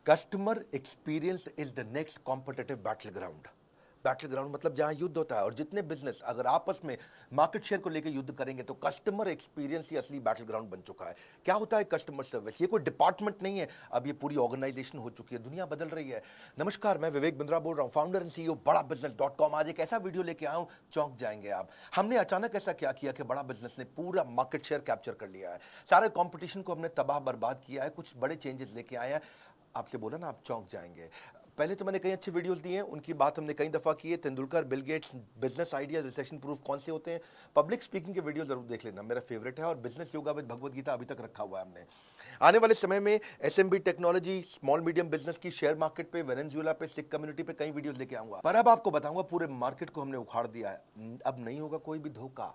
Customer experience is the next competitive battle ground. Battle ground मतलब जहां युद्ध होता है, और जितने बिजनेस अगर आपस में मार्केट शेयर को लेकर युद्ध करेंगे तो कस्टमर एक्सपीरियंस ही असली बैटल ग्राउंड बन चुका है। क्या होता है कस्टमर सर्विस? ये कोई डिपार्टमेंट नहीं है, अब ये पूरी ऑर्गेनाइजेशन हो चुकी है, दुनिया बदल रही है। नमस्कार, मैं विवेक बिंद्रा बोल रहा हूं, फाउंडर एंड सीईओ बड़ा बिजनेस.com। आज एक ऐसा वीडियो लेके आया हूं, चौंक जाएंगे आप। हमने अचानक ऐसा क्या किया कि बड़ा बिजनेस ने पूरा मार्केट शेयर कैप्चर कर लिया है, सारे कंपटीशन को हमने तबाह बर्बाद किया है, कुछ बड़े चेंजेस लेके आए हैं। आपसे बोला ना, आप चौंक जाएंगे। पहले तो मैंने कई अच्छे वीडियोस दिए हैं, उनकी बात हमने कई दफा की है। Tendulkar, Bill Gates, business idea, recession proof कौन से होते हैं। पब्लिक स्पीकिंग के वीडियो जरूर देख लेना, मेरा फेवरेट है। और business yoga with Bhagavad Gita अभी तक रखा हुआ है हमने। आने वाले समय में SMB technology, small medium business की, शेयर मार्केट पे, वेनेजुएला पे, सिख कम्युनिटी पे कई वीडियोस लेके आऊंगा। पर अब आपको बताऊंगा, पूरे मार्केट को हमने उखाड़ दिया है, अब नहीं होगा कोई भी धोखा।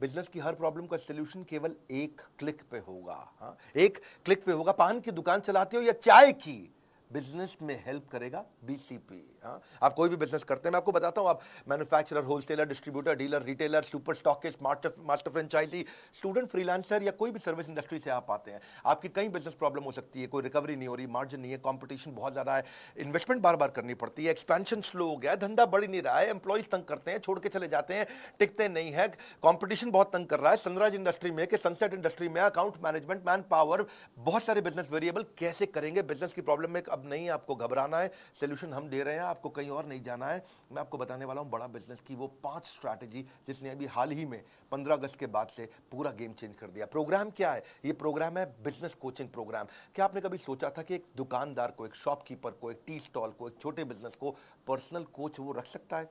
बिजनेस की हर प्रॉब्लम का सलूशन केवल एक क्लिक पे होगा। हाँ, एक क्लिक पे होगा। पान की दुकान चलाते हो या चाय की, बिजनेस में हेल्प करेगा बीसीपी। हाँ, आप कोई भी बिजनेस करते हैं, मैं आपको बताता हूं, आप manufacturer, wholesaler, distributor, dealer, retailer, super stockist, master franchisee, student, freelancer या कोई भी सर्विस इंडस्ट्री से आप आते हैं, आपकी कई बिजनेस प्रॉब्लम हो सकती है। कोई रिकवरी नहीं हो रही, मार्जिन नहीं है, कंपटीशन बहुत ज्यादा है, इन्वेस्टमेंट बार बार करनी पड़ती है, एक्सपेंशन स्लो हो गया है, धंधा बढ़ नहीं रहा है, एम्प्लॉइज तंग करते हैं, छोड़ के चले जाते हैं, टिकते नहीं है, कंपटीशन बहुत तंग कर रहा है, सनराइज इंडस्ट्री में, सनसेट इंडस्ट्री में, अकाउंट मैनेजमेंट, मैन पावर, बहुत सारे बिजनेस वेरिएबल, कैसे करेंगे? बिजनेस की प्रॉब्लम में अब नहीं आपको घबराना है, सोल्यूशन हम दे रहे हैं, आपको कहीं और नहीं जाना है। मैं आपको बताने वाला हूं बड़ा बिजनेस की वो 5 स्ट्रैटेजी, जिसने अभी हाल ही में 15 अगस्त के बाद से पूरा गेम चेंज कर दिया। प्रोग्राम क्या है? ये प्रोग्राम है बिजनेस कोचिंग प्रोग्राम। क्या आपने कभी सोचा था कि एक दुकानदार को, एक शॉपकीपर को, एक टी स्टॉल को, एक छोटे बिजनेस को पर्सनल कोच वो रख सकता है?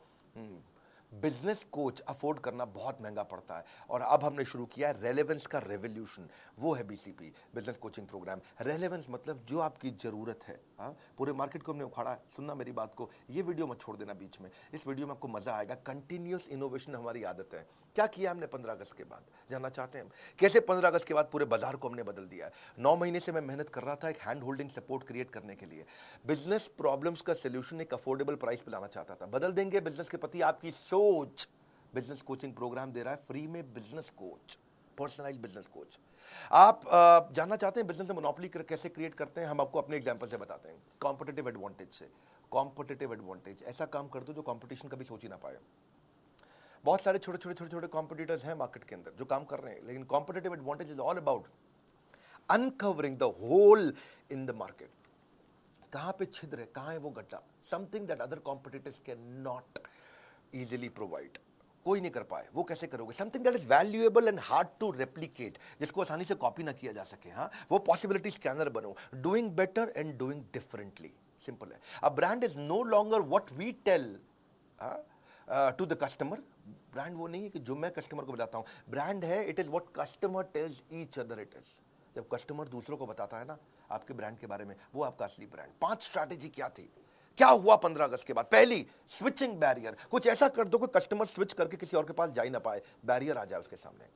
बिजनेस कोच अफोर्ड करना बहुत महंगा पड़ता है, और अब हमने शुरू किया है रेलेवेंस का रेवोल्यूशन। वो है BCP, business coaching program. Relevance मतलब जो आपकी जरूरत है। हाँ, पूरे मार्केट को हमने उखाड़ा। सुनना मेरी बात को, ये वीडियो मत छोड़ देना बीच में, इस वीडियो में आपको मजा आएगा। कंटिन्यूअस इनोवेशन हमारी आदत है। क्या किया हमने 15 अगस्त के बाद, जानना चाहते हैं हम? कैसे 15 अगस्त के बाद पूरे बाजार को हमने बदल दिया है। 9 महीने से मैं मेहनत कर रहा था एक हैंड होल्डिंग सपोर्ट क्रिएट करने के लिए। बिजनेस प्रॉब्लम्स का सोल्यूशन एक अफोर्डेबल प्राइस पे लाना चाहता था। बदल देंगे बिजनेस के प्रति आपकी सोच। बिजनेस कोचिंग प्रोग्राम दे रहा है फ्री में, business coach, personalise business coach. आप जानना चाहते हैं बिजनेस में मोनोपोली कैसे क्रिएट करते हैं? हम आपको अपने एग्जांपल से बताते हैं, कॉम्पिटिटिव एडवांटेज से। कॉम्पिटिटिव एडवांटेज, ऐसा काम कर दो जो कंपटीशन कभी सोच ही ना पाए। बहुत सारे छोटे छोटे छोटे छोटे कॉम्पिटिटर्स हैं मार्केट के अंदर जो काम कर रहे हैं, लेकिन competitive advantage is all about uncovering the hole in the market. कहां पे छिद्र है, कहां है वो गड्ढा, something that other competitors can not easily provide. कोई नहीं कर पाए, वो कैसे करोगे? Something that is valuable and hard to replicate, जिसको आसानी से कॉपी ना किया जा सके। हाँ, वो पॉसिबिलिटी स्कैनर बनो। Doing better and doing differently, simple है। A brand is no longer what we tell to the customer. Brand वो नहीं है कि जो मैं कस्टमर को बताता हूं, ब्रांड है it is what customer tells each other it is. जब कस्टमर दूसरों को बताता है ना आपके ब्रांड के बारे में, वो आपका असली ब्रांड। 5 स्ट्रैटेजी क्या थी, क्या हुआ 15 अगस्त के बाद? पहली, स्विचिंग बैरियर। कुछ ऐसा कर दो कि कस्टमर स्विच करके किसी और के पास जा ही ना पाए, बैरियर आ जाए उसके सामने।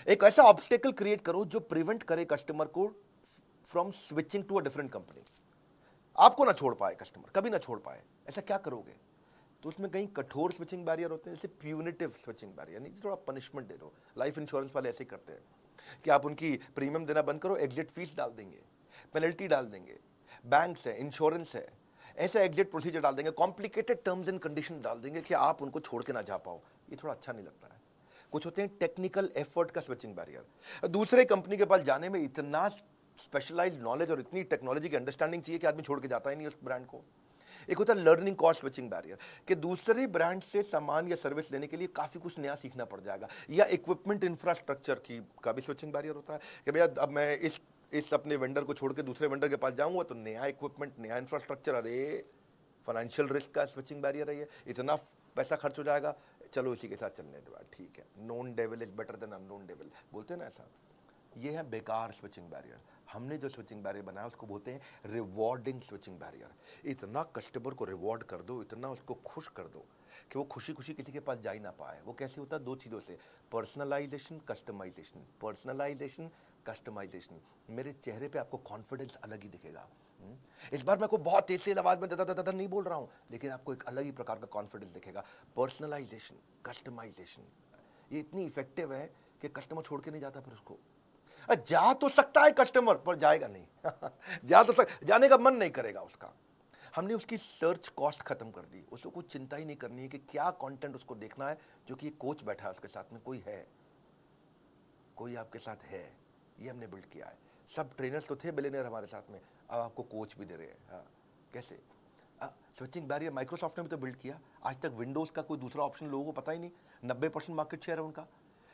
एक ऐसा ऑब्स्टेकल क्रिएट करो जो प्रिवेंट करे कस्टमर को from switching to a different company. आपको ना छोड़ पाए कस्टमर, कभी ना छोड़ पाए। ऐसा क्या करोगे? तो उसमें कहीं कठोर स्विचिंग बैरियर होते हैं, जैसे प्यूनिटिव स्विचिंग बैरियर, नहीं, थोड़ा पनिशमेंट दे दो। लाइफ इंश्योरेंस वाले ऐसे ही करते हैं कि आप उनकी प्रीमियम देना बंद करो, एग्जिट फीस डाल देंगे, पेनल्टी डाल देंगे। बैंक्स है, इंश्योरेंस है, ऐसा एग्जिट प्रोसीजर डाल देंगे, कॉम्प्लिकेटेड टर्म्स एंड कंडीशन डाल देंगे कि आप उनको छोड़ के ना जा पाओ। ये थोड़ा अच्छा नहीं लगता है। कुछ होते हैं टेक्निकल एफर्ट का स्विचिंग बैरियर। दूसरे कंपनी के पास जाने में इतना स्पेशलाइज्ड नॉलेज और इतनी टेक्नोलॉजी की अंडरस्टैंडिंग चाहिए कि आदमी छोड़ के जाता ही नहीं उस ब्रांड को। एक होता है लर्निंग कॉस्ट स्विचिंग बैरियर, कि दूसरे ब्रांड से सामान या सर्विस लेने के लिए काफी कुछ नया सीखना पड़ जाएगा। या इक्विपमेंट इंफ्रास्ट्रक्चर की का भी स्विचिंग बैरियर होता है कि भैया अब मैं इस अपने वेंडर को छोड़ के दूसरे वेंडर के पास जाऊंगा तो नया इक्विपमेंट, नया इंफ्रास्ट्रक्चर, अरे फाइनेंशियल रिस्क का स्विचिंग बैरियर है ये। इतना पैसा खर्च हो जाएगा, चलो इसी के साथ चलने दो, ठीक है। Known devil is better than unknown devil, बोलते हैं ना ऐसा। ये है बेकार स्विचिंग बैरियर। हमने जो स्विचिंग बैरियर बनाया उसको बोलते हैं रिवॉर्डिंग स्विचिंग बैरियर। इतना कस्टमर को रिवॉर्ड कर दो, इतना उसको खुश कर दो कि वो खुशी खुशी किसी के पास जा ही ना पाए। वो कैसे होता है? 2 चीज़ों से, पर्सनलाइजेशन, कस्टमाइजेशन। Personalisation, customization. मेरे चेहरे पे आपको कॉन्फिडेंस अलग ही दिखेगा। इस बार मैं को बहुत तेज तेज आवाज में दादा नहीं बोल रहा हूं, लेकिन आपको एक अलग ही प्रकार का कॉन्फिडेंस दिखेगा। पर्सनलाइजेशन, कस्टमाइजेशन, ये इतनी इफेक्टिव है कि कस्टमर छोड़ के नहीं जाता फिर उसको। जा तो सकता है कस्टमर, पर जाएगा नहीं। जाने का मन नहीं करेगा उसका। हमने उसकी सर्च कॉस्ट खत्म कर दी, उसको कुछ चिंता ही नहीं करनी है कि क्या कंटेंट उसको देखना है, जो कि कोच बैठा है उसके साथ में, कोई आपके साथ है, ये हमने बिल्ड किया है। सब ट्रेनर्स तो थे बिलियनियर हमारे साथ में, अब आपको कोच भी दे रहे हैं। हाँ, कैसे? स्विचिंग बैरियर माइक्रोसॉफ्ट ने भी तो बिल्ड किया। आज तक विंडोज़ का कोई दूसरा ऑप्शन लोगों को पता ही नहीं, 90% मार्केट शेयर है उनका।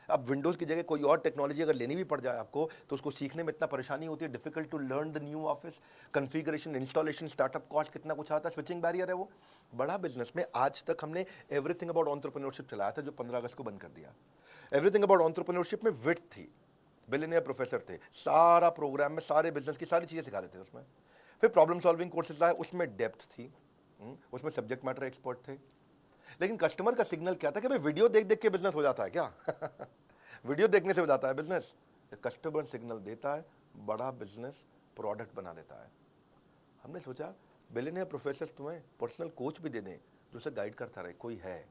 अब विंडोज़ की जगह कोई और टेक्नोलॉजी अगर लेनी भी पड़ जाए आपको, तो उसको सीखने में इतना परेशानी होती है, difficult to learn the new office, configuration, installation, startup cost, कितना कुछ आता है। स्विचिंग बैरियर है वो। बड़ा बिजनेस में आज तक हमने एवरीथिंग अबाउट एंटरप्रेन्योरशिप चलाया था, जो 15 अगस्त को बंद कर दिया। एवरीथिंग अबाउट एंटरप्रेन्योरशिप में विड्थ थी, बिलियनियर प्रोफेसर थे, सारा प्रोग्राम में सारे बिजनेस की सारी चीज़ें सिखा रहे थे उसमें। फिर प्रॉब्लम सॉल्विंग कोर्सेज आए, उसमें डेप्थ थी, उसमें सब्जेक्ट मैटर एक्सपर्ट थे। लेकिन कस्टमर का सिग्नल क्या था कि भाई वीडियो देख देख के बिजनेस हो जाता है क्या? वीडियो देखने से हो जाता है बिजनेस? कस्टमर सिग्नल देता है, बड़ा बिजनेस प्रोडक्ट बना लेता है। हमने सोचा बिलियनियर प्रोफेसर तुम्हें पर्सनल कोच भी दे दें, जो उसे गाइड करता रहे। कोई है,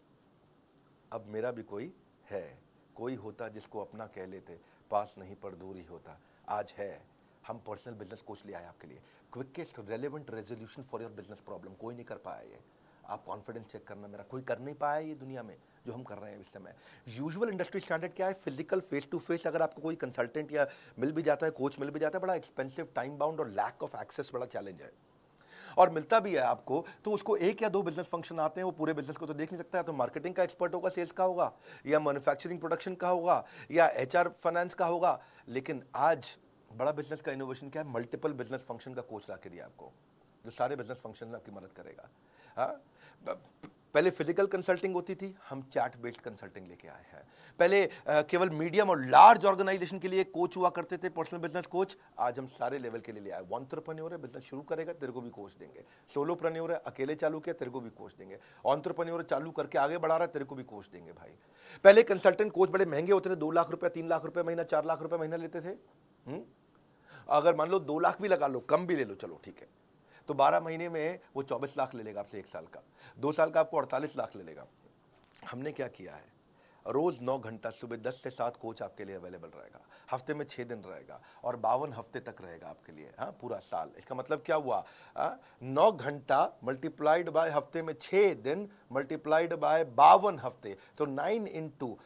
अब मेरा भी कोई है, कोई होता जिसको अपना कह लेते, पास नहीं पर दूर ही होता। आज है, हम पर्सनल बिजनेस कोच ले आए आपके लिए, quickest relevant resolution for your business problem. कोई नहीं कर पाया ये। आप कॉन्फिडेंस चेक करना, मेरा कोई कर नहीं पाया ये दुनिया में जो हम कर रहे हैं इस समय। यूजुअल इंडस्ट्री स्टैंडर्ड क्या है? फिजिकल फेस टू फेस अगर आपको कोई कंसल्टेंट या मिल भी जाता है, कोच मिल भी जाता है, बड़ा एक्सपेंसिव, टाइम बाउंड और लैक ऑफ एक्सेस बड़ा चैलेंज है। और मिलता भी है आपको तो उसको एक या दो बिजनेस फंक्शन आते हैं, वो पूरे बिजनेस को तो देख नहीं सकता है। तो मार्केटिंग का एक्सपर्ट होगा, सेल्स का होगा, या मैन्युफैक्चरिंग प्रोडक्शन का होगा, या एचआर फाइनेंस का होगा। लेकिन आज बड़ा बिजनेस का इनोवेशन क्या है? मल्टीपल बिजनेस फंक्शन का कोच ला के दिया आपको, जो सारे बिजनेस फंक्शन में आपकी मदद करेगा। हाँ, पहले फिजिकल कंसल्टिंग होती थी, हम चैट बेस्ड कंसल्टिंग लेके आए हैं। पहले केवल मीडियम और लार्ज ऑर्गेनाइजेशन के लिए कोच हुआ करते थे, पर्सनल बिजनेस कोच। आज हम सारे लेवल के लिए ले आए। एंटरप्रेन्योर है, बिजनेस शुरू करेगा, तेरे को भी कोच देंगे। सोलोप्रेन्योर है, अकेले चालू किया, तेरे को भी कोच देंगे। एंटरप्रेन्योर चालू करके आगे बढ़ा रहा है, तेरे को भी कोच देंगे भाई। पहले कंसल्टेंट कोच बड़े महंगे होते थे, 2 लाख रुपया, 3 लाख रुपया महीना, 4 लाख रुपया महीना लेते थे। अगर मान लो 2 लाख भी लगा लो, कम भी ले लो, चलो ठीक है, तो 12 महीने में वो 24 लाख ले लेगा आपसे 1 साल का। 2 साल का आपको 48 लाख ले लेगा। हमने क्या किया है? रोज 9 घंटा सुबह 10 से 7 कोच आपके लिए अवेलेबल रहेगा, हफ्ते में 6 दिन रहेगा, और 52 हफ्ते तक रहेगा आपके लिए। हाँ, पूरा साल। इसका मतलब क्या हुआ? 9 घंटा मल्टीप्लाइड बाय हफ्ते में 6 दिन मल्टीप्लाइड बाय 52 हफ्ते, तो 9 इंटू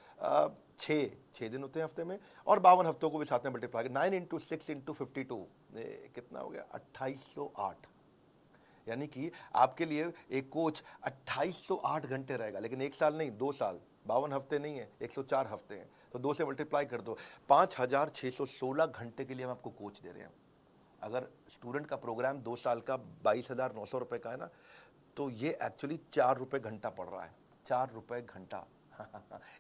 6 दिन होते हैं हफ्ते में, और 52 हफ्तों को भी साथ में मल्टीप्लाई, 9 इंटू 6 इंटू 52, कितना हो गया? 2808। यानी कि आपके लिए एक कोच 2808 घंटे रहेगा, लेकिन 1 साल नहीं, 2 साल, 52 हफ्ते नहीं है, 104 हफ्ते हैं, तो 2 से मल्टीप्लाई कर दो। 5616 घंटे के लिए हम आपको कोच दे रहे हैं। अगर स्टूडेंट का प्रोग्राम 2 साल का 22,900 रुपए का है ना, तो ये एक्चुअली 4 रुपए घंटा पड़ रहा है। 4 रुपए घंटा।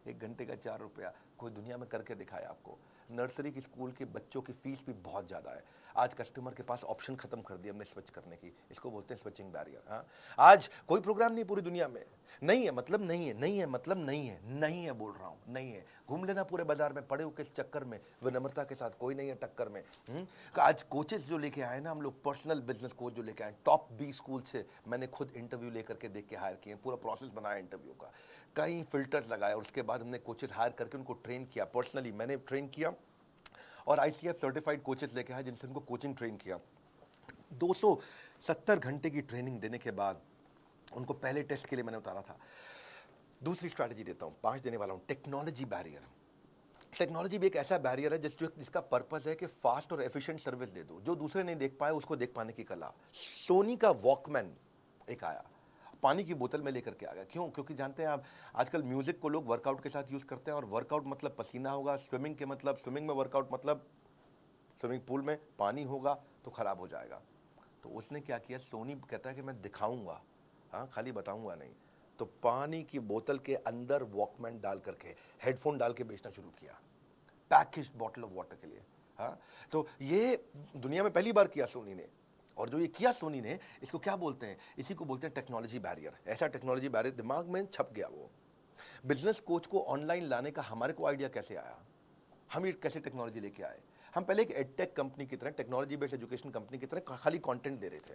1 घंटे का 4 रुपया, कोई दुनिया में करके दिखाया आपको। नर्सरी की स्कूल के बच्चों की फीस भी बहुत ज़्यादा है। आज कस्टमर के पास ऑप्शन खत्म कर दिया हमने स्विच करने की, इसको बोलते हैं स्विचिंग बैरियर। हाँ, आज कोई प्रोग्राम नहीं पूरी दुनिया में, नहीं है मतलब नहीं है, नहीं है मतलब नहीं है, नहीं है बोल रहा हूँ, नहीं है। घूम लेना पूरे बाजार में, पड़े हो किस चक्कर में, विनम्रता के साथ, कोई नहीं है टक्कर में। आज कोचेस जो लेके आए ना हम लोग, पर्सनल बिजनेस कोच जो लेके आए, टॉप 20 स्कूल से मैंने खुद इंटरव्यू लेकर के देख के हायर किए, पूरा प्रोसेस बनाया इंटरव्यू का, कई फिल्टर्स लगाए, और उसके बाद हमने कोचेस हायर करके उनको ट्रेन किया। पर्सनली मैंने ट्रेन किया, और ICF सर्टिफाइड कोचेस लेके आए जिनसे उनको कोचिंग ट्रेन किया। 270 घंटे की ट्रेनिंग देने के बाद उनको पहले टेस्ट के लिए मैंने उतारा था। दूसरी स्ट्रैटेजी देता हूं, 5 देने वाला हूं, टेक्नोलॉजी बैरियर। टेक्नोलॉजी भी एक ऐसा बैरियर है जिसका पर्पस है कि फास्ट और एफिशिएंट सर्विस दे दो, जो दूसरे नहीं देख पाए उसको देख पाने की कला। सोनी का वॉकमैन एक आया, पानी की बोतल में लेकर के आ गया। क्यों? क्योंकि जानते हैं आप, आजकल म्यूजिक को लोग वर्कआउट के साथ यूज करते हैं, और वर्कआउट मतलब पसीना होगा, स्विमिंग के मतलब, स्विमिंग में वर्कआउट मतलब स्विमिंग पूल में पानी होगा तो खराब हो जाएगा। तो उसने क्या किया, सोनी कहता है कि मैं दिखाऊंगा, हाँ, खाली बताऊंगा नहीं। तो पानी की बोतल के अंदर वॉकमैन डाल करके, हेडफोन डाल के बेचना शुरू किया, पैकेज्ड बॉटल ऑफ वाटर के लिए। हाँ, तो ये दुनिया में पहली बार किया सोनी ने। और जो ये किया सोनी ने, इसको क्या बोलते हैं? इसी को बोलते हैं टेक्नोलॉजी बैरियर। ऐसा टेक्नोलॉजी बैरियर दिमाग में छप गया। वो बिजनेस कोच को ऑनलाइन लाने का हमारे को आइडिया कैसे आया? हम ये कैसे टेक्नोलॉजी लेके आए? हम पहले एक एडटेक कंपनी की तरह, टेक्नोलॉजी बेस्ड एजुकेशन कंपनी की तरह खाली कंटेंट दे रहे थे।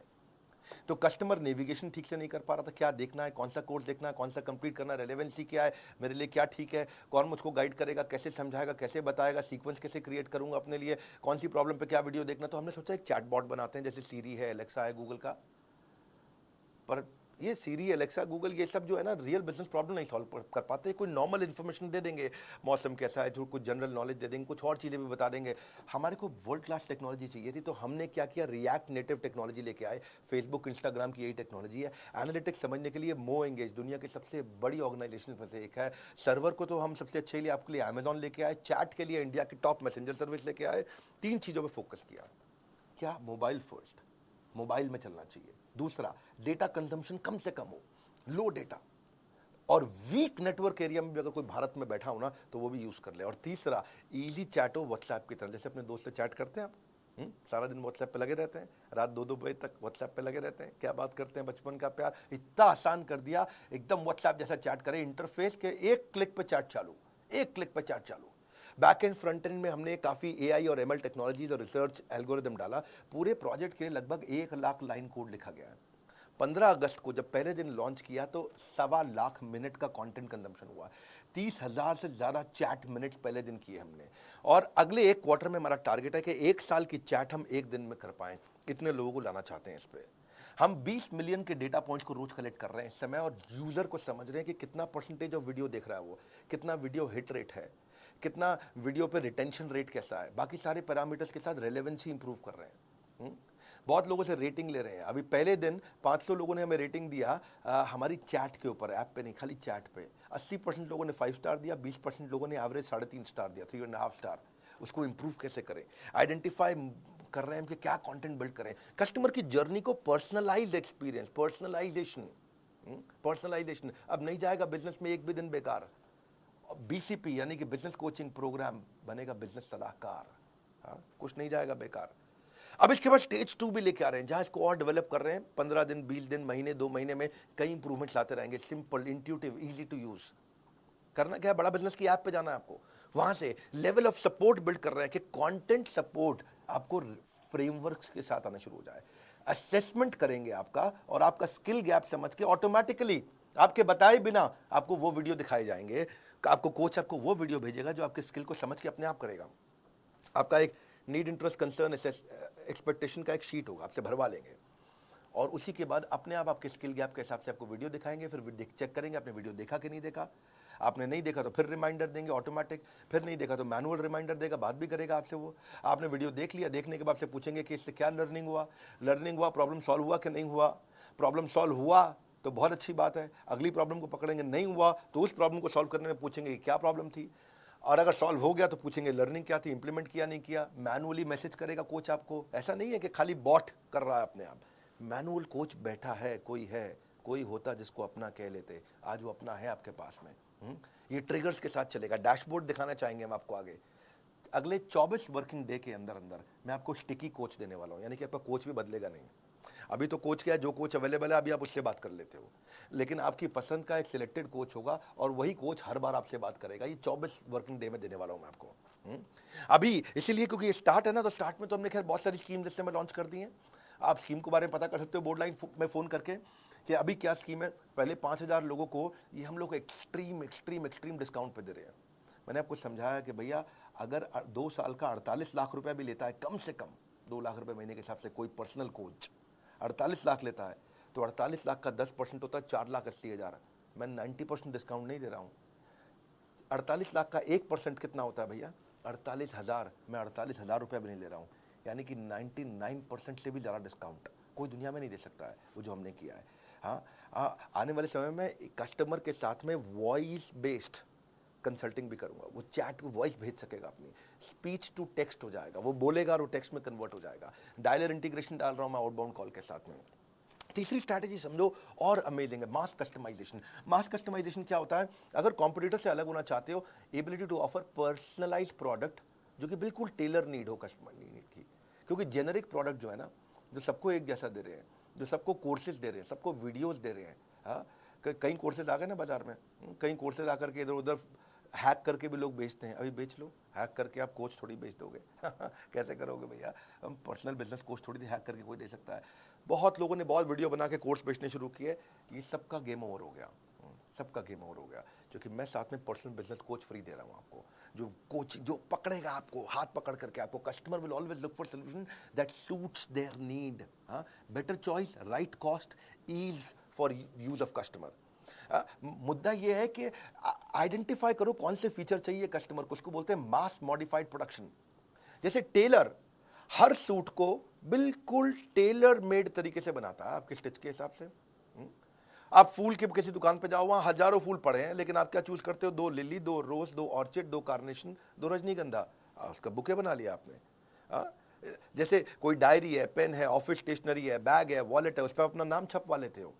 तो कस्टमर नेविगेशन ठीक से नहीं कर पा रहा था, क्या देखना है, कौन सा कोर्स देखना है, कौन सा कंप्लीट करना है, रेलेवेंसी क्या है, मेरे लिए क्या ठीक है, कौन मुझको गाइड करेगा, कैसे समझाएगा, कैसे बताएगा, सीक्वेंस कैसे क्रिएट करूंगा अपने लिए, कौन सी प्रॉब्लम पे क्या वीडियो देखना। तो हमने सोचा एक चैटबॉट बनाते हैं, जैसे सीरी है, एलेक्सा है गूगल का। पर ये सीरी, एलेक्सा, गूगल, ये सब जो है ना, रियल बिजनेस प्रॉब्लम नहीं सॉल्व कर पाते। कोई नॉर्मल इन्फॉर्मेशन दे देंगे, मौसम कैसा है, जो कुछ जनरल नॉलेज दे देंगे, कुछ और चीज़ें भी बता देंगे। हमारे को वर्ल्ड क्लास टेक्नोलॉजी चाहिए थी, तो हमने क्या किया, रिएक्ट नेटिव टेक्नोलॉजी लेके आए। फेसबुक, इंस्टाग्राम की यही टेक्नोलॉजी है। एनालिटिक्स समझने के लिए मो एंगेज दुनिया की सबसे बड़ी ऑर्गेनाइजेशन में से एक है। सर्वर को तो हम सबसे अच्छे लिए आपके लिए अमेजॉन लेके आए, चैट के लिए इंडिया की टॉप मैसेंजर सर्विस लेके आए। 3 चीज़ों पर फोकस किया। क्या? मोबाइल फर्स्ट, मोबाइल में चलना चाहिए। दूसरा, डेटा कंजम्पशन कम से कम हो, लो डेटा, और वीक नेटवर्क एरिया में भी अगर कोई भारत में बैठा हो ना तो वो भी यूज कर ले। और तीसरा, इजी चैट हो व्हाट्सएप की तरह, जैसे अपने दोस्त से चैट करते हैं आप। सारा दिन व्हाट्सएप पे लगे रहते हैं, रात 2-2 बजे तक व्हाट्सएप पे लगे रहते हैं, क्या बात करते हैं, बचपन का प्यार। इतना आसान कर दिया, एकदम व्हाट्सएप जैसा चैट करें, इंटरफेस के एक क्लिक पे चैट चालू, एक क्लिक पे चैट चालू। बैक एंड फ्रंट एंड में हमने काफ़ी एआई और एमएल टेक्नोलॉजीज और रिसर्च एल्गोरिदम डाला। पूरे प्रोजेक्ट के लिए लगभग 1 लाख लाइन कोड लिखा गया है। 15 अगस्त को जब पहले दिन लॉन्च किया तो 1.25 लाख मिनट का कंटेंट कंजम्पशन हुआ। 30,000 से ज़्यादा चैट मिनट्स पहले दिन किए हमने। और अगले 1 क्वार्टर में हमारा टारगेट है कि 1 साल की चैट हम 1 दिन में कर पाएं। इतने लोगों को लाना चाहते हैं इस पे। हम 20 मिलियन के डेटा पॉइंट्स को रोज कलेक्ट कर रहे हैं इस समय, और यूजर को समझ रहे हैं कि कितना परसेंटेज ऑफ वीडियो देख रहा है वो, कितना वीडियो हिट रेट है, कितना वीडियो पे रिटेंशन रेट कैसा है, बाकी सारे पैरामीटर्स के साथ रेलेवेंसी इंप्रूव कर रहे हैं। बहुत लोगों से रेटिंग ले रहे हैं। अभी पहले दिन 500 लोगों ने हमें रेटिंग दिया हमारी चैट के ऊपर, ऐप पे नहीं, खाली चैट पे। 80% लोगों ने 5 स्टार दिया, 20% लोगों ने एवरेज 3.5 स्टार दिया, 3.5 स्टार। उसको इंप्रूव कैसे करें, आइडेंटिफाई कर रहे हैं हम कि क्या कंटेंट बिल्ड करें, कस्टमर की जर्नी को पर्सनलाइज्ड एक्सपीरियंस, पर्सनलाइजेशन। अब नहीं जाएगा बिजनेस में एक भी दिन बेकार। बीसीपी यानी कि बिजनेस कोचिंग प्रोग्राम बनेगा बिजनेस सलाहकार। हाँ, कुछ नहीं जाएगा बेकार। अब इसके बाद स्टेज 2 भी लेके आ रहे हैं, जहां इसको और डेवलप कर रहे हैं। 15 दिन, 20 दिन, महीने, 2 महीने में कई इंप्रूवमेंट्स लाते रहेंगे। Simple, intuitive, easy to use. करना क्या है, बड़ा बिजनेस की ऐप पे जाना है आपको। वहां से लेवल ऑफ सपोर्ट बिल्ड कर रहे हैं कि कंटेंट सपोर्ट आपको फ्रेमवर्क्स के साथ आना शुरू हो जाए। असेसमेंट करेंगे आपका, और आपका स्किल गैप समझ के ऑटोमेटिकली आपके बताए बिना आपको वो वीडियो दिखाए जाएंगे। आपको कोच आपको वो वीडियो भेजेगा जो आपके स्किल को समझ के अपने आप करेगा। आपका एक नीड, इंटरेस्ट, कंसर्न, एक्सपेक्टेशन का एक शीट होगा, आपसे भरवा लेंगे, और उसी के बाद अपने आप आपके स्किल गैप के हिसाब से आपको वीडियो दिखाएंगे। फिर चेक करेंगे आपने वीडियो देखा कि नहीं देखा। आपने नहीं देखा तो फिर रिमाइंडर देंगे ऑटोमेटिक, फिर नहीं देखा तो मैनुअल रिमाइंडर देगा, बात भी करेगा आपसे वो। आपने वीडियो देख लिया, देखने के बाद से पूछेंगे कि इससे क्या लर्निंग हुआ, प्रॉब्लम सॉल्व हुआ कि नहीं हुआ। प्रॉब्लम सॉल्व हुआ तो बहुत अच्छी बात है, अगली प्रॉब्लम को पकड़ेंगे। नहीं हुआ तो उस प्रॉब्लम को सॉल्व करने में पूछेंगे कि क्या प्रॉब्लम थी, और अगर सॉल्व हो गया तो पूछेंगे लर्निंग क्या थी, इंप्लीमेंट किया नहीं किया। मैनुअली मैसेज करेगा कोच आपको, ऐसा नहीं है कि खाली बॉट कर रहा है अपने आप। मैनुअल कोच बैठा है, कोई होता जिसको अपना कह लेते, आज वो अपना है आपके पास में। ये ट्रिगर्स के साथ चलेगा। डैशबोर्ड दिखाना चाहेंगे हम आपको आगे। अगले 24 वर्किंग डे के अंदर अंदर मैं आपको स्टिकी कोच देने वाला हूँ, यानी कि आपका कोच भी बदलेगा नहीं। अभी तो कोच क्या है, जो कोच अवेलेबल है अभी आप उससे बात कर लेते हो, लेकिन आपकी पसंद का एक सिलेक्टेड कोच होगा, और वही कोच हर बार आपसे बात करेगा। ये 24 वर्किंग डे में देने वाला हूं मैं आपको। अभी इसीलिए क्योंकि ये स्टार्ट है ना, तो स्टार्ट में तो हमने खैर बहुत सारी स्कीम जिससे मैं लॉन्च कर दी है। आप स्कीम के बारे में पता कर सकते हो बोर्ड लाइन में फ़ोन करके कि अभी क्या स्कीम है। पहले 5,000 लोगों को ये हम लोग एक्सट्रीम डिस्काउंट पे दे रहे हैं। मैंने आपको समझाया कि भैया अगर 2 साल का 48 लाख रुपया भी लेता है, कम से कम 2 लाख रुपए महीने के हिसाब से कोई पर्सनल कोच 48 लाख लेता है, तो 48 लाख का 10% होता है 4,80,000। मैं 90% डिस्काउंट नहीं दे रहा हूँ। 48 लाख का 1% कितना होता है भैया? 48,000। मैं 48,000 रुपये भी नहीं ले रहा हूँ, यानी कि 99% से भी ज़्यादा डिस्काउंट कोई दुनिया में नहीं दे सकता है वो जो हमने किया है। हाँ, आने वाले समय में कस्टमर के साथ में वॉइस बेस्ड कंसल्टिंग भी करूंगा। वो चैट में वॉइस भेज सकेगा, अपनी स्पीच टू टेक्स्ट हो जाएगा, वो बोलेगा और वो टेक्स्ट में कन्वर्ट हो जाएगा। डायलर इंटीग्रेशन डाल रहा हूं मैं आउटबाउंड कॉल के साथ में। तीसरी स्ट्रैटेजी समझो और अमेजिंग है, मास कस्टमाइजेशन। मास कस्टमाइजेशन क्या होता है? अगर कॉम्पिटिटर से अलग होना चाहते हो, ability to offer personalised product जो कि बिल्कुल टेलर नीड हो कस्टमर नीड की। क्योंकि जेनरिक प्रोडक्ट जो है ना, जो सबको एक जैसा दे रहे हैं, जो सबको कोर्सेज दे रहे हैं, सबको वीडियोस दे रहे हैं। हाँ, कई कोर्सेज आ गए ना बाजार में, कई कोर्सेज आकर के इधर उधर हैक करके भी लोग बेचते हैं, अभी बेच लो, हैक करके आप कोच थोड़ी बेच दोगे कैसे करोगे भैया, हम पर्सनल बिजनेस कोच थोड़ी हैक करके कोई दे सकता है। बहुत लोगों ने बहुत वीडियो बना के कोर्स बेचने शुरू किए, ये सबका गेम ओवर हो गया, सबका गेम ओवर हो गया, क्योंकि मैं साथ में पर्सनल बिजनेस कोच फ्री दे रहा हूँ आपको, जो कोच जो पकड़ेगा आपको, हाथ पकड़ करके आपको, customer will always look for solution that suits their need, better choice, right cost, ease for use of customer. मुद्दा यह है कि आइडेंटिफाई करो कौन से फीचर चाहिए कस्टमर को, उसको बोलते हैं मास मॉडिफाइड प्रोडक्शन। जैसे टेलर हर सूट को बिल्कुल टेलर मेड तरीके से बनाता है आपके स्टिच के हिसाब से। आप फूल की किसी दुकान पे जाओ, वहां हजारों फूल पड़े हैं, लेकिन आप क्या चूज करते हो, 2 लिली, 2 रोज, 2 ऑर्चिड, 2 कार्नेशन, 2 रजनीगंधा, उसका बुके बना लिया आपने। जैसे कोई डायरी है, पेन है, ऑफिस स्टेशनरी है, बैग है, वॉलेट है, उस पर अपना नाम छपवा लेते हो,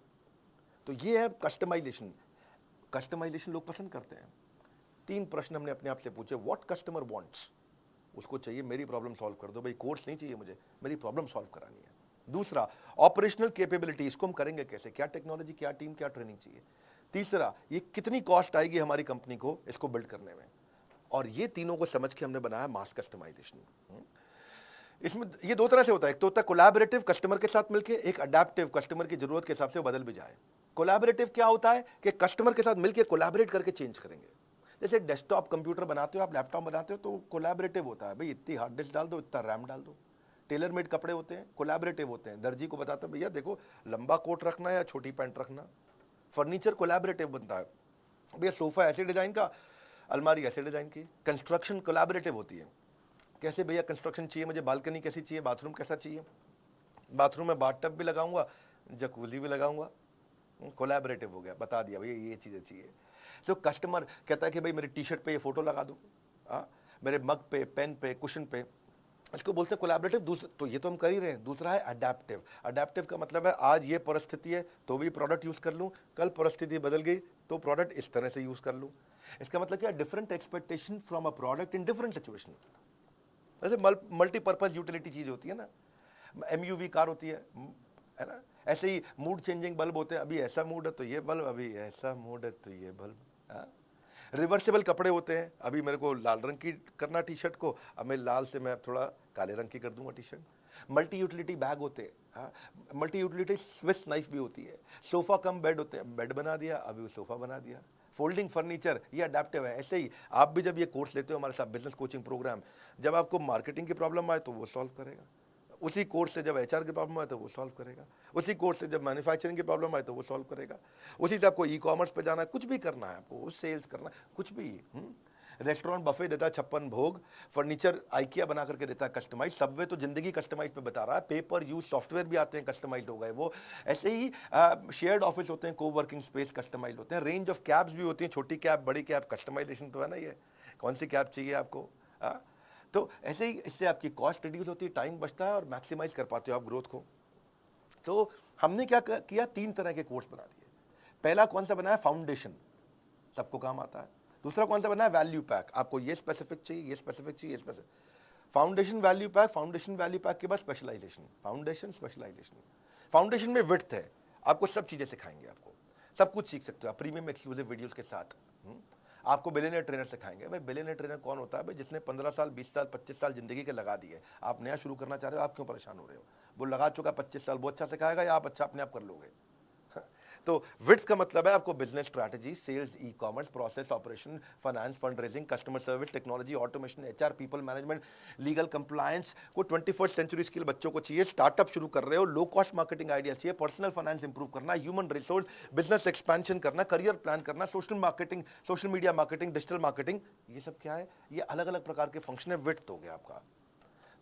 तो ये है कस्टमाइजेशन। कस्टमाइजेशन लोग पसंद करते हैं। 3 प्रश्न हमने अपने आप से पूछे, व्हाट कस्टमर वांट्स, उसको चाहिए मेरी प्रॉब्लम सॉल्व कर दो भाई, कोर्स नहीं चाहिए मुझे, मेरी प्रॉब्लम सॉल्व करानी है। दूसरा, ऑपरेशनल कैपेबिलिटी, इसको हम करेंगे कैसे, क्या टेक्नोलॉजी, क्या टीम, क्या ट्रेनिंग चाहिए। तीसरा, ये कितनी कॉस्ट आएगी हमारी कंपनी को इसको बिल्ड करने में। और ये तीनों को समझ के हमने बनाया मास कस्टमाइजेशन। इसमें ये 2 तरह से होता है, एक तो होता है कोलैबोरेटिव, कस्टमर के साथ मिलकर, एक अडैप्टिव, कस्टमर की जरूरत के हिसाब से बदल भी जाए। कोलैबोरेटिव क्या होता है कि कस्टमर के साथ मिलकर कोलैबोरेट करके चेंज करेंगे। जैसे डेस्कटॉप कंप्यूटर बनाते हो आप, लैपटॉप बनाते हो, तो कोलैबोरेटिव होता है, भाई इतनी हार्ड डिस्क डाल दो, इतना रैम डाल दो। टेलर मेड कपड़े होते हैं, कोलैबोरेटिव होते हैं, दर्जी को बताते हैं भैया देखो लंबा कोट रखना है या छोटी पैंट रखना। फर्नीचर कोलैबोरेटिव बनता है, भैया सोफा ऐसे डिजाइन का, अलमारी ऐसे डिजाइन की। कंस्ट्रक्शन कोलैबोरेटिव होती है, कैसे भैया कंस्ट्रक्शन चाहिए मुझे, बालकनी कैसी चाहिए, बाथरूम कैसा चाहिए, बाथरूम में बाथटब भी लगाऊंगा, जकूजी भी लगाऊंगा, कोलैबोरेटिव हो गया, बता दिया भैया ये चीज़ें चाहिए। सो कस्टमर कहता है कि भाई मेरी टी शर्ट पे ये फोटो लगा दो, मेरे मग पे, पेन पे, कुशन पे, इसको बोलते हैं कोलैबोरेटिव। तो ये तो हम कर ही रहे हैं। दूसरा है अडैप्टिव। अडैप्टिव का मतलब है आज ये परिस्थिति है तो भी प्रोडक्ट यूज़ कर लूँ, कल परिस्थिति बदल गई तो प्रोडक्ट इस तरह से यूज़ कर लूँ। इसका मतलब क्या, different expectation from a product in different situation. जैसे मल्टीपर्पज यूटिलिटी चीज़ होती है ना, MUV कार होती है ना, ऐसे ही मूड चेंजिंग बल्ब होते हैं, अभी ऐसा मूड है तो ये बल्ब, अभी ऐसा मूड है तो ये बल्ब। रिवर्सिबल कपड़े होते हैं, अभी मेरे को लाल रंग की करना टी शर्ट को, अब मैं लाल से मैं थोड़ा काले रंग की कर दूंगा T shirt. Multi utility bag होते हैं, मल्टी यूटिलिटी स्विस नाइफ भी होती है। सोफा कम बेड होते हैं, बेड बना दिया, अभी वो सोफा बना दिया। फोल्डिंग फर्नीचर, ये अडेप्टिव है। ऐसे ही आप भी जब ये कोर्स लेते हो हमारे साथ, बिजनेस कोचिंग प्रोग्राम, जब आपको मार्केटिंग की प्रॉब्लम आए तो वो सॉल्व करेगा, उसी कोर्स से जब HR की प्रॉब्लम आए तो वो सॉल्व करेगा, उसी कोर्स से जब मैन्युफैक्चरिंग की प्रॉब्लम आए तो वो सॉल्व करेगा, उसी से आपको E-कॉमर्स पे जाना है, कुछ भी करना है आपको, सेल्स करना है, कुछ भी। रेस्टोरेंट बफे देता है 56 भोग, फर्नीचर IKEA बना करके देता है कस्टमाइज, सबवे तो जिंदगी कस्टमाइज पे बता रहा है, पेपर यूज सॉफ्टवेयर भी आते हैं कस्टमाइज हो गए वो। ऐसे ही शेयर्ड ऑफिस होते हैं, कोवर्किंग स्पेस कस्टमाइज होते हैं, रेंज ऑफ कैब्स भी होती हैं, छोटी कैब, बड़ी कैब, कस्टमाइजेशन तो है ना, ये कौन सी कैब चाहिए आपको। तो ऐसे ही इससे आपकी कॉस्ट रिड्यूस होती है, टाइम बचता है और मैक्सिमाइज कर पाते हो आप ग्रोथ को। तो हमने क्या किया, 3 तरह के कोर्स बना दिए। पहला कौन सा बनाया, फाउंडेशन, सबको काम आता है। दूसरा कौन सा बनाया, वैल्यू पैक, आपको ये स्पेसिफिक चाहिए, ये स्पेसिफिक चाहिए, ये specific. Foundation, value pack, foundation, value pack के बाद स्पेशलाइजेशन, फाउंडेशन, स्पेशलाइजेशन। फाउंडेशन में विड्थ है, आपको सब चीजें सिखाएंगे, आपको सब कुछ सीख सकते हो आप प्रीमियम एक्सक्लूसिव वीडियोस के साथ। आपको बिलियनियर ट्रेनर सिखाएंगे। भाई बिलियनियर ट्रेनर कौन होता है, भाई जिसने 15 साल, 20 साल, 25 साल जिंदगी के लगा दिए। आप नया शुरू करना चाह रहे हो, आप क्यों परेशान हो रहे हो, वो लगा चुका 25 साल, वो अच्छा सिखाएगा या आप अच्छा अपने आप कर लोगे। तो विड्थ का मतलब है आपको business strategy, sales, e-commerce, process, operation, finance, fund raising, customer service, technology, automation, HR, people management, legal compliance को 21st सेंचुरी स्किल बच्चों को चाहिए। स्टार्टअप शुरू कर रहे हो, लो कॉस्ट मार्केटिंग आइडिया चाहिए, पर्सनल फाइनेंस इंप्रूव करना, ह्यूमन रिसोर्स, बिजनेस एक्सपेंशन करना, करियर प्लान करना, social marketing, social media marketing, digital marketing, ये सब क्या है, ये अलग अलग प्रकार के फंक्शन है। विड्थ हो गया आपका।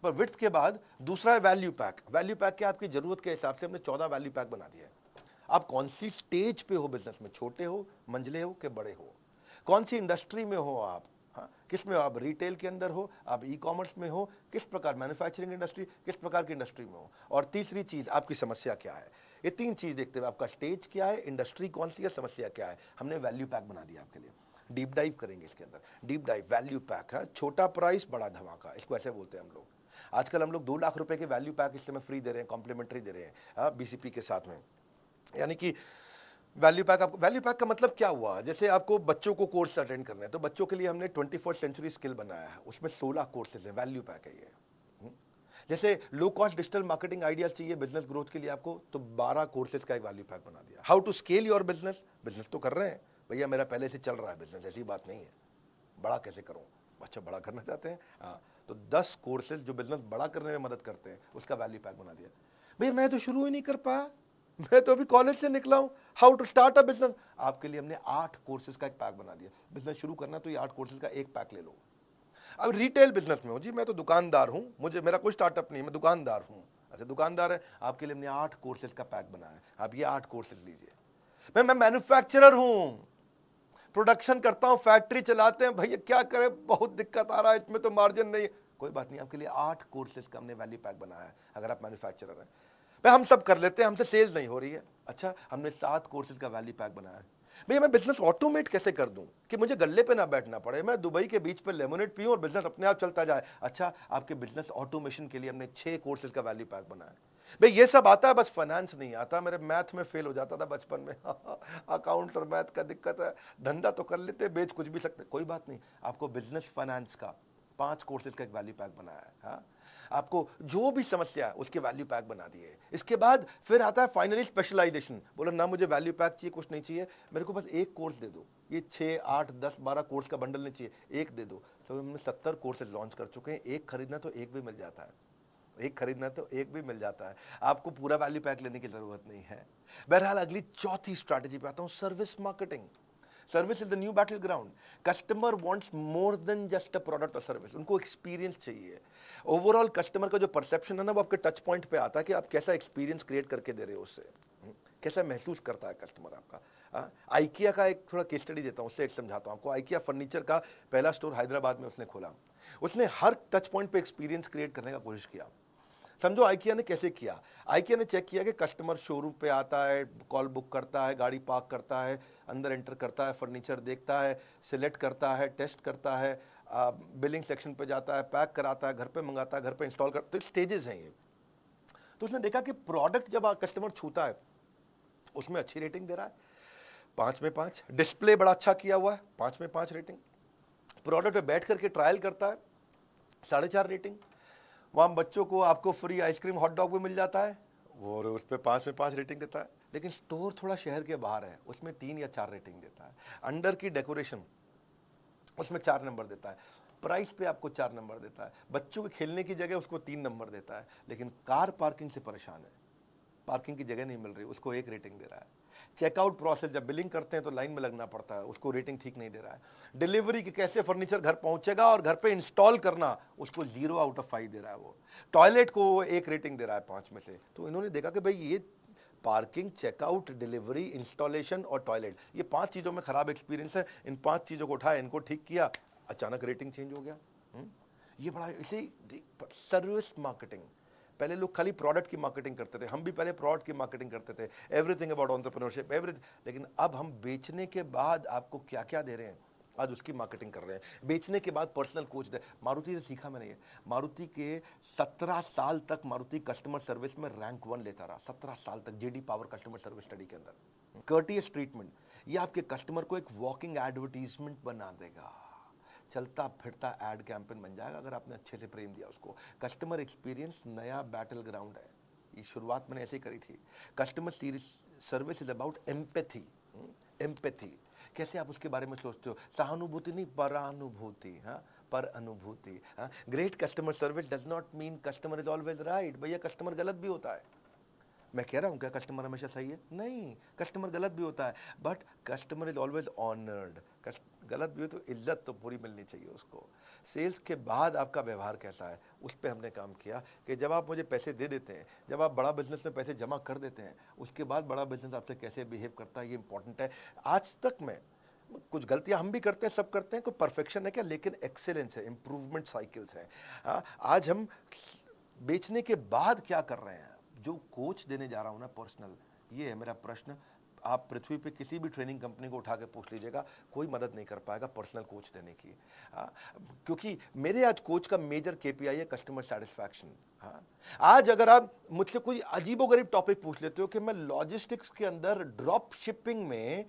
पर विड्थ के बाद दूसरा है वैल्यू पैक। वैल्यू पैक के आपकी जरूरत के हिसाब से हमने 14 वैल्यू पैक बना दिया है। आप कौन सी स्टेज पे हो बिजनेस में, छोटे हो, मंझले हो कि बड़े हो, कौन सी इंडस्ट्री में हो आप, किस में हो आप, रिटेल के अंदर हो, आप ई-कॉमर्स में हो, किस प्रकार मैन्युफैक्चरिंग इंडस्ट्री, किस प्रकार की इंडस्ट्री में हो, और तीसरी चीज आपकी समस्या क्या है। ये 3 चीज देखते हुए आपका स्टेज क्या है, इंडस्ट्री कौन सी है, समस्या क्या है, हमने वैल्यू पैक बना दिया आपके लिए। डीप डाइव करेंगे इसके अंदर, डीप डाइव वैल्यू पैक है, छोटा प्राइस बड़ा धमाका, इसको ऐसे बोलते हैं हम लोग। आजकल हम लोग 2 लाख रुपए के वैल्यू पैक इस समय फ्री दे रहे हैं, कॉम्प्लीमेंट्री दे रहे हैं BCP के साथ में। यानी कि वैल्यू पैक, आपको वैल्यू पैक का मतलब क्या हुआ? जैसे आपको बच्चों को कोर्स अटेंड करना है, तो बच्चों के लिए हमने 21st सेंचुरी स्किल बनाया है, उसमें 16 कोर्सेज है, वैल्यू पैक है ये। जैसे low cost digital marketing ideas चाहिए बिजनेस ग्रोथ के लिए आपको, तो 12 कोर्सेज का एक वैल्यू पैक बना दिया। How to scale your business, business तो कर रहे हैं भैया, मेरा पहले से चल रहा है बिजनेस, ऐसी बात नहीं है, बड़ा कैसे करूं? अच्छा बड़ा करना चाहते हैं, हाँ, तो 10 कोर्सेज जो बिजनेस बड़ा करने में मदद करते हैं, उसका वैल्यू पैक बना दिया। भैया मैं तो शुरू ही नहीं कर पाया, मैं तो अभी कॉलेज से निकला हूं, how to start a business, आपके लिए हमने 8 कोर्सेज का एक पैक बना दिया। बिजनेस शुरू करना तो ये 8 कोर्सेज का एक पैक ले लो। अब रिटेल बिजनेस में हो जी, मैं तो दुकानदार हूं, मुझे मेरा कोई स्टार्टअप नहीं है, मैं दुकानदार हूं। अच्छा दुकानदार है, आपके लिए हमने 8 कोर्सेज का पैक बनाया है, आप ये 8 कोर्सेज लीजिए। मैं मैन्युफैक्चरर हूं, प्रोडक्शन करता हूं, फैक्ट्री चलाते हैं, भैया क्या करें, बहुत दिक्कत आ रहा है, इसमें तो मार्जिन नहीं है, कोई बात नहीं, आपके लिए 8 कोर्सेज का हमने वैल्यू पैक बनाया है। अगर आप मैन्युफैक्चरर हैं, भाई हम सब कर लेते हैं, हमसे सेल्स नहीं हो रही है, अच्छा हमने 7 कोर्सेज का वैल्यू पैक बनाया है। भैया मैं बिजनेस ऑटोमेट कैसे कर दूं कि मुझे गल्ले पे ना बैठना पड़े, मैं दुबई के बीच पे लेमोनेड पीऊं और बिजनेस अपने आप चलता जाए। अच्छा आपके बिजनेस ऑटोमेशन के लिए हमने 6 कोर्सेज का वैल्यू पैक बनाया है। भाई ये सब आता है, बस फाइनेंस नहीं आता, मेरे मैथ में फेल हो जाता था बचपन में अकाउंट और मैथ का दिक्कत है, धंधा तो कर लेते, बेच कुछ भी सकते, कोई बात नहीं, आपको बिजनेस फाइनेंस का 5 कोर्सेज का एक वैल्यू पैक बनाया है। हाँ, आपको जो भी समस्या है उसके वैल्यू पैक बना दिए। इसके बाद फिर आता है फाइनली स्पेशलाइजेशन, बोलो ना मुझे वैल्यू पैक चाहिए, कुछ नहीं चाहिए, मेरे को बस एक कोर्स दे दो, ये 6 8 10 12 कोर्स का बंडल नहीं चाहिए, एक दे दो। तो हमने 70 कोर्सेज लॉन्च कर चुके हैं, एक खरीदना तो एक भी मिल जाता है, एक खरीदना तो एक भी मिल जाता है, आपको पूरा वैल्यू पैक लेने की जरूरत नहीं है। बहरहाल अगली चौथी स्ट्रैटेजी पे आता हूं, service marketing. Service is the new battle ground. Customer wants more than just a product और सर्विस, उनको एक्सपीरियंस चाहिए। ओवरऑल कस्टमर का जो परसेप्शन है ना, वो आपके टच पॉइंट पे आता है कि आप कैसा एक्सपीरियंस क्रिएट करके दे रहे हो उससे, कैसा महसूस करता है कस्टमर आपका। आइकिया का एक थोड़ा केस स्टडी देता हूँ, उससे एक समझाता हूँ आपको। आइकिया फर्नीचर का पहला स्टोर हैदराबाद में उसने खोला, उसने हर टच पॉइंट पे एक्सपीरियंस क्रिएट करने का कोशिश किया। समझो आइकिया ने कैसे किया, आइकिया ने चेक किया कि कस्टमर शोरूम पे आता है, कॉल बुक करता है, गाड़ी पार्क करता है, अंदर एंटर करता है, फर्नीचर देखता है, सिलेक्ट करता है, टेस्ट करता है, बिलिंग सेक्शन पे जाता है, पैक कराता है, घर पे मंगाता है, घर पे इंस्टॉल करता है, तो स्टेजेस हैं ये। तो उसने देखा कि प्रोडक्ट जब कस्टमर छूता है उसमें अच्छी रेटिंग दे रहा है, 5 में 5, डिस्प्ले बड़ा अच्छा किया हुआ है, 5 में 5 रेटिंग, प्रोडक्ट पे बैठ करके ट्रायल करता है, 4.5 रेटिंग, वहाँ बच्चों को आपको फ्री आइसक्रीम हॉट डॉग भी मिल जाता है, वो उस पर 5 में 5 रेटिंग देता है। लेकिन स्टोर थोड़ा शहर के बाहर है, उसमें 3 या 4 रेटिंग देता है। अंडर की डेकोरेशन उसमें 4 नंबर देता है, प्राइस पे आपको 4 नंबर देता है, बच्चों के खेलने की जगह उसको 3 नंबर देता है। लेकिन कार पार्किंग से परेशान है, पार्किंग की जगह नहीं मिल रही, उसको 1 रेटिंग दे रहा है। चेकआउट प्रोसेस, जब बिलिंग करते हैं तो लाइन में लगना पड़ता है, उसको रेटिंग ठीक नहीं दे रहा है। डिलीवरी की कैसे फर्नीचर घर पहुंचेगा और घर पे इंस्टॉल करना, उसको 0 आउट ऑफ 5 दे रहा है वो। टॉयलेट को 1 रेटिंग दे रहा है 5 में से। तो इन्होंने देखा कि भाई ये पार्किंग, चेकआउट, डिलीवरी, इंस्टॉलेशन और टॉयलेट, ये 5 चीज़ों में खराब एक्सपीरियंस है, इन 5 चीज़ों को उठाया, इनको ठीक किया, अचानक रेटिंग चेंज हो गया। ये बड़ा इसे सर्विस मार्केटिंग। पहले लोग खाली प्रोडक्ट की मार्केटिंग करते थे, हम भी पहले प्रोडक्ट की मार्केटिंग करते थे, एवरीथिंग अबाउट एंटरप्रेन्योरशिप एवरीथिंग। लेकिन अब हम बेचने के बाद आपको क्या क्या दे रहे हैं, आज उसकी मार्केटिंग कर रहे हैं। बेचने के बाद पर्सनल कोच दे, मारुति से सीखा मैंने ये। मारुति के 17 साल तक मारुति कस्टमर सर्विस में रैंक 1 लेता रहा, 17 साल तक, JD power customer service study के अंदर। कर्टियस ट्रीटमेंट, ये आपके कस्टमर को एक वॉकिंग एडवर्टीजमेंट बना देगा, चलता फिरता एड कैंपेन बन जाएगा अगर आपने अच्छे से प्रेम दिया उसको। कस्टमर एक्सपीरियंस नया बैटल ग्राउंड है, ये शुरुआत मैंने ऐसे ही करी थी। Customer service is about empathy. Empathy कैसे आप उसके बारे में सोचते हो, सहानुभूति नहीं, परानुभूति। हाँ, पर अनुभूति। हाँ, great customer service does not mean customer is always right. भैया कस्टमर गलत भी होता है, मैं कह रहा हूँ क्या कस्टमर हमेशा सही है? नहीं, कस्टमर गलत भी होता है, but customer is always honoured. गलत भी हो तो इज्जत तो पूरी मिलनी चाहिए उसको। सेल्स के बाद आपका व्यवहार कैसा है, उस पर हमने काम किया कि जब आप मुझे पैसे दे देते हैं, जब आप बड़ा बिजनेस में पैसे जमा कर देते हैं, उसके बाद बड़ा बिजनेस आपसे कैसे बिहेव करता है, ये इंपॉर्टेंट है। आज तक में कुछ गलतियां हम भी करते हैं, सब करते हैं, कोई परफेक्शन है क्या, लेकिन एक्सेलेंस है, इंप्रूवमेंट साइकिल्स हैं। हाँ, आज हम बेचने के बाद क्या कर रहे हैं, जो कोच देने जा रहा हूं ना पर्सनल, ये है मेरा प्रश्न। आप पृथ्वी पे किसी भी ट्रेनिंग कंपनी को उठा के पूछ लीजिएगा, कोई मदद नहीं कर पाएगा पर्सनल कोच देने की। क्योंकि मेरे आज कोच का मेजर केपीआई है कस्टमर सेटिस्फैक्शन। हाँ, आज अगर आप मुझसे कोई अजीबोगरीब टॉपिक पूछ लेते हो कि मैं लॉजिस्टिक्स के अंदर ड्रॉप शिपिंग में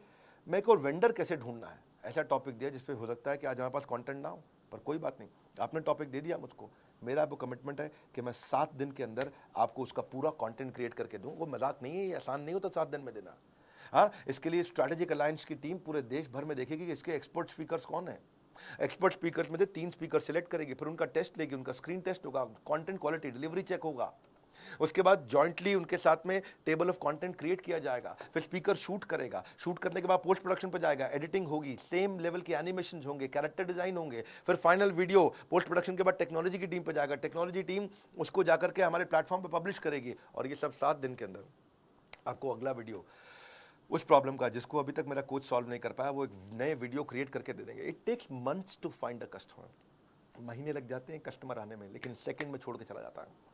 मैं को वेंडर कैसे ढूंढना है, ऐसा टॉपिक दिया जिसपे हो सकता है कि आज हमारे पास कंटेंट ना हो, पर कोई बात नहीं, आपने टॉपिक दे दिया मुझको, मेरा आपको कमिटमेंट है कि मैं 7 दिन के अंदर आपको उसका पूरा कंटेंट क्रिएट करके दूं। वो मजाक नहीं है, ये आसान नहीं हो तो 7 दिन में देना। हाँ, इसके लिए स्ट्रैटेजिक अलायंस की टीम पूरे देश भर में देखेगी कि इसके एक्सपर्ट स्पीकर्स कौन है। एक्सपर्ट स्पीकर्स में से 3 स्पीकर सिलेक्ट करेगी, फिर उनका टेस्ट लेगी, उनका स्क्रीन टेस्ट होगा, कंटेंट क्वालिटी डिलीवरी चेक होगा, उसके बाद जॉइंटली उनके साथ में टेबल ऑफ कंटेंट क्रिएट किया जाएगा, फिर स्पीकर शूट करेगा, शूट करने के बाद पोस्ट प्रोडक्शन पे जाएगा, एडिटिंग होगी, सेम लेवल के एनिमेशन होंगे, कैरेक्टर डिजाइन होंगे, फिर फाइनल वीडियो पोस्ट प्रोडक्शन के बाद टेक्नोलॉजी की टीम पे जाएगा, टेक्नोलॉजी टीम उसको जाकर के हमारे प्लेटफॉर्म पे पब्लिश करेगी, और ये सब 7 दिन के अंदर आपको अगला वीडियो उस प्रॉब्लम का जिसको अभी तक मेरा कोच सॉल्व नहीं कर पाया, वो एक नए वीडियो क्रिएट करके दे देंगे। It takes months to find a customer, महीने लग जाते हैं कस्टमर आने में, लेकिन सेकंड में छोड़ के चला जाता है।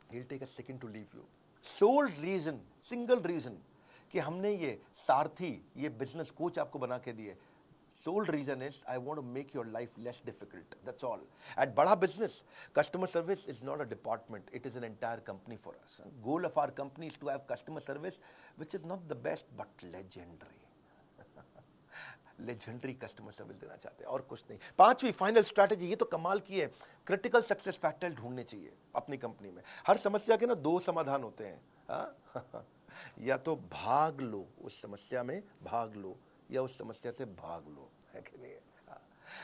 He'll take a second to leave you. Sole reason, single reason कि हमने ये सारथी, ये बिजनेस कोच आपको बना के दिए, sole reason is I want to make your life less difficult. That's all. At बड़ा business, customer service is not a department. It is an entire company for us. Goal of our company is to have customer service, which is not the best but legendary. Legendary customer service देना चाहते हैं और कुछ नहीं। 5वीं final strategy, ये तो कमाल की है, क्रिटिकल सक्सेस फैक्टर ढूंढने चाहिए अपनी कंपनी में। हर समस्या के ना 2 समाधान होते हैं, हाँ? या तो भाग लो उस समस्या में, भाग लो, या उस समस्या से भाग लो, है कि नहीं?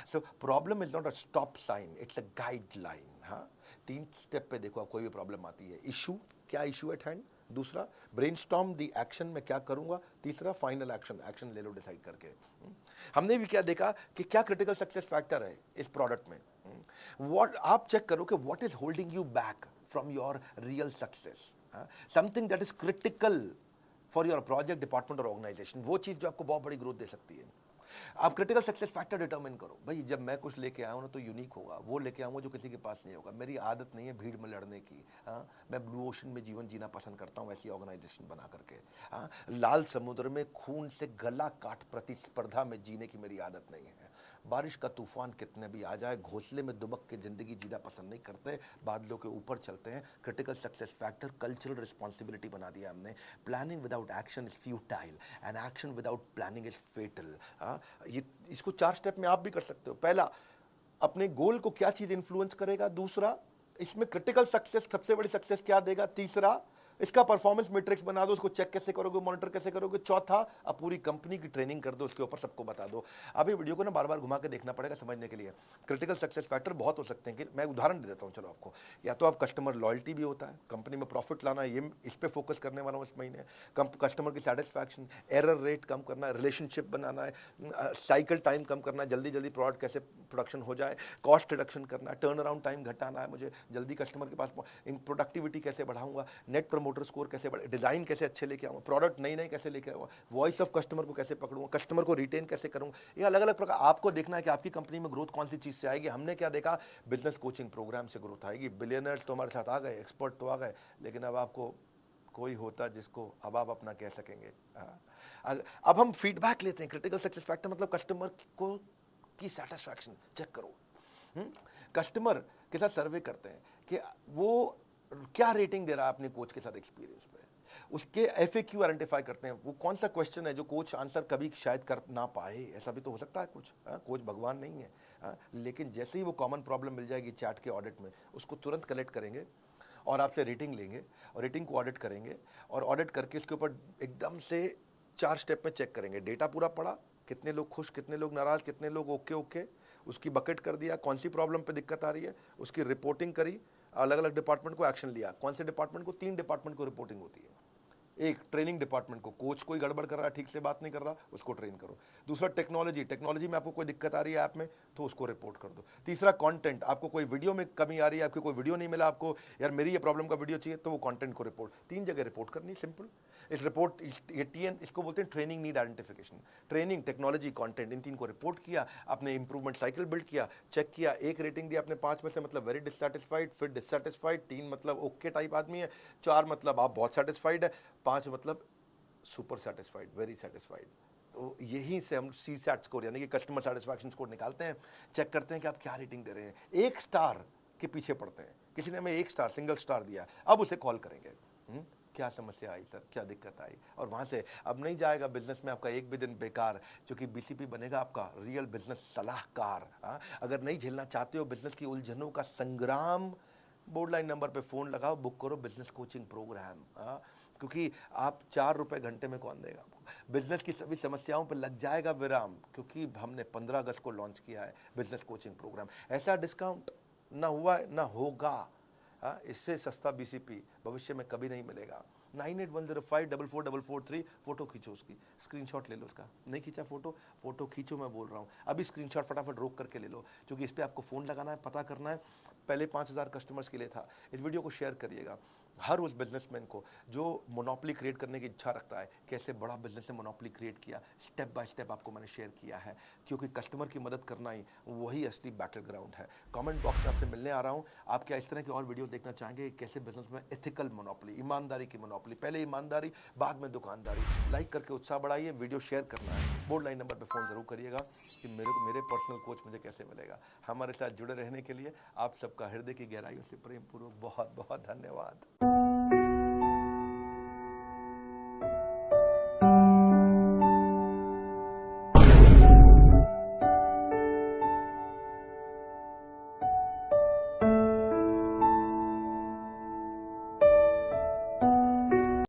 So problem is not a stop sign, it's a guideline. हाँ, 3 स्टेप पे देखो, आप कोई भी प्रॉब्लम आती है, इशू, क्या इशू एट हैंड, दूसरा ब्रेनस्टॉर्म दी एक्शन, मैं क्या करूंगा, तीसरा फाइनल एक्शन, एक्शन ले लो डिसाइड करके। हमने भी क्या देखा कि क्या क्रिटिकल सक्सेस फैक्टर है इस प्रोडक्ट में। व्हाट आप चेक करो कि what is holding you back from your real success, something that is critical for your project, department और ऑर्गेनाइजेशन, वो चीज जो आपको बहुत बड़ी ग्रोथ दे सकती है। आप क्रिटिकल सक्सेस फैक्टर डिटरमिन करो, भाई जब मैं कुछ लेके आया हूं ना तो यूनिक होगा, वो लेके आऊंगा जो किसी के पास नहीं होगा, मेरी आदत नहीं है भीड़ में लड़ने की। हाँ, मैं ब्लू ओशन में जीवन जीना पसंद करता हूं, ऐसी ऑर्गेनाइजेशन बना करके। हाँ, लाल समुद्र में खून से गला काट प्रतिस्पर्धा में जीने की मेरी आदत नहीं है। बारिश का तूफान कितने भी आ जाए, घोंसले में दुबक के जिंदगी जीना पसंद नहीं करते, बादलों के ऊपर चलते हैं। Critical success factor cultural responsibility बना दिया हमने। Planning without action is futile and action without planning is fatal. ये इसको 4 स्टेप में आप भी कर सकते हो। पहला, अपने गोल को क्या चीज इंफ्लुएंस करेगा, दूसरा इसमें क्रिटिकल सक्सेस सबसे बड़ी सक्सेस क्या देगा, तीसरा इसका परफॉर्मेंस मैट्रिक्स बना दो, उसको चेक कैसे करोगे, मॉनिटर कैसे करोगे, चौथा अब पूरी कंपनी की ट्रेनिंग कर दो, उसके ऊपर सबको बता दो। अब ये वीडियो को ना बार बार घुमा के देखना पड़ेगा समझने के लिए। क्रिटिकल सक्सेस फैक्टर बहुत हो सकते हैं, कि मैं उदाहरण दे देता हूँ चलो आपको। या तो आप कस्टमर लॉयल्टी भी होता है, कंपनी में प्रॉफिट लाना, ये इस पे फोकस करने वाला हूँ इस महीने। कस्टमर की सेटिस्फैक्शन, एरर रेट कम करना है, रिलेशनशिप बनाना है, साइकिल टाइम कम करना है, जल्दी जल्दी प्रोडक्ट कैसे प्रोडक्शन हो जाए, कॉस्ट रिडक्शन करना है, टर्न अराउंड टाइम घटाना है, मुझे जल्दी कस्टमर के पास प्रोडक्टिविटी कैसे बढ़ाऊंगा, नेट प्रमोटर स्कोर कैसे बढ़े, डिजाइन कैसे अच्छे लेके आऊँ, प्रोडक्ट नई नई कैसे लेके आऊँ, वॉइस ऑफ कस्टमर को कैसे पकड़ूँ, कस्टमर को रिटेन कैसे करूँ। ये अलग अलग प्रकार आपको देखना है कि आपकी कंपनी में ग्रोथ कौन सी चीज़ से आएगी। हमने क्या देखा, बिजनेस कोचिंग प्रोग्राम से ग्रोथ आएगी। बिलियनर्स तो हमारे साथ आ गए, एक्सपर्ट तो आ गए, लेकिन अब आपको कोई होता जिसको अब आप अपना कह सकेंगे। अब हम फीडबैक लेते हैं। क्रिटिकल सक्सेस फैक्टर मतलब कस्टमर को की सेटिस्फैक्शन चेक करो। कस्टमर के साथ सर्वे करते हैं कि वो क्या रेटिंग दे रहा है अपने कोच के साथ एक्सपीरियंस पे, उसके FAQ आइडेंटिफाई करते हैं, वो कौन सा क्वेश्चन है जो कोच आंसर कभी शायद कर ना पाए, ऐसा भी तो हो सकता है कुछ। कोच भगवान नहीं है। लेकिन जैसे ही वो कॉमन प्रॉब्लम मिल जाएगी चैट के ऑडिट में, उसको तुरंत कलेक्ट करेंगे और आपसे रेटिंग लेंगे और रेटिंग को ऑडिट करेंगे, और ऑडिट करके इसके ऊपर एकदम से 4 स्टेप में चेक करेंगे। डेटा पूरा पड़ा, कितने लोग खुश, कितने लोग नाराज, कितने लोग ओके ओके, उसकी बकेट कर दिया, कौन सी प्रॉब्लम पे दिक्कत आ रही है, उसकी रिपोर्टिंग करी, अलग अलग डिपार्टमेंट को एक्शन लिया। कौन से डिपार्टमेंट को, 3 डिपार्टमेंट को रिपोर्टिंग होती है। एक ट्रेनिंग डिपार्टमेंट को, कोच कोई गड़बड़ कर रहा है, ठीक से बात नहीं कर रहा, उसको ट्रेन करो। दूसरा टेक्नोलॉजी में आपको कोई दिक्कत आ रही है ऐप में, तो उसको रिपोर्ट कर दो। तीसरा कंटेंट, आपको कोई वीडियो में कमी आ रही है, आपको कोई वीडियो नहीं मिला, आपको यार मेरी ये प्रॉब्लम का वीडियो चाहिए, तो वो कंटेंट को रिपोर्ट, 3 जगह रिपोर्ट करनी, सिंपल। इस रिपोर्ट TN इसको बोलते हैं training need identification. Training, technology, content, इन 3 को रिपोर्ट किया, आपने इंप्रूवमेंट साइकिल बिल्ड किया, चेक किया, 1 रेटिंग दी आपने 5 में से, मतलब वेरी डिससैटिस्फाइड, फिर डिससैटिस्फाइड, 3 मतलब ओके टाइप आदमी है, 4 मतलब आप बहुत सेटिस्फाइड है, 5 मतलब सुपर सेटिस्फाइड, वेरी सेटिस्फाइड। तो यहीं से हम सी सैट स्कोर यानी कि कस्टमर सेटिस्फैक्शन स्कोर निकालते हैं, चेक करते हैं कि आप क्या रेटिंग दे रहे हैं। 1 स्टार के पीछे पड़ते हैं, किसी ने हमें 1 स्टार सिंगल स्टार दिया, अब उसे कॉल करेंगे, क्या समस्या आई सर, क्या दिक्कत आई, और वहाँ से अब नहीं जाएगा बिजनेस में आपका एक भी दिन बेकार, क्योंकि बीसीपी बनेगा आपका रियल बिजनेस सलाहकार। अगर नहीं झेलना चाहते हो बिजनेस की उलझनों का संग्राम, बोर्ड लाइन नंबर पे फ़ोन लगाओ, बुक करो बिजनेस कोचिंग प्रोग्राम। क्योंकि आप 4 रुपए घंटे में कौन देगा आपको। बिजनेस की सभी समस्याओं पर लग जाएगा विराम, क्योंकि हमने 15 अगस्त को लॉन्च किया है बिजनेस कोचिंग प्रोग्राम। ऐसा डिस्काउंट ना हुआ ना होगा। इससे सस्ता बीसीपी भविष्य में कभी नहीं मिलेगा। 9810544443, फोटो खींचो, उसकी स्क्रीनशॉट ले लो उसका। नहीं खींचा फोटो खींचो, मैं बोल रहा हूँ अभी स्क्रीनशॉट फटाफट रोक करके ले लो, क्योंकि इस पर आपको फ़ोन लगाना है, पता करना है। पहले 5000 कस्टमर्स के लिए था। इस वीडियो को शेयर करिएगा हर उस बिजनेसमैन को जो मोनोपोली क्रिएट करने की इच्छा रखता है। कैसे बड़ा बिजनेस से मोनोपोली क्रिएट किया, स्टेप बाय स्टेप आपको मैंने शेयर किया है, क्योंकि कस्टमर की मदद करना ही वही असली बैटल ग्राउंड है। कमेंट बॉक्स में आपसे मिलने आ रहा हूँ। आप क्या इस तरह के और वीडियो देखना चाहेंगे? कैसे बिजनेस में एथिकल मोनोपोली, ईमानदारी की मोनोपोली, पहले ईमानदारी बाद में दुकानदारी। लाइक करके उत्साह बढ़ाइए, वीडियो शेयर करना है, बोर्ड लाइन नंबर पर फ़ोन ज़रूर करिएगा कि मेरे पर्सनल कोच मुझे कैसे मिलेगा। हमारे साथ जुड़े रहने के लिए आप सबका हृदय की गहराइयों से प्रेम पूर्वक बहुत बहुत धन्यवाद।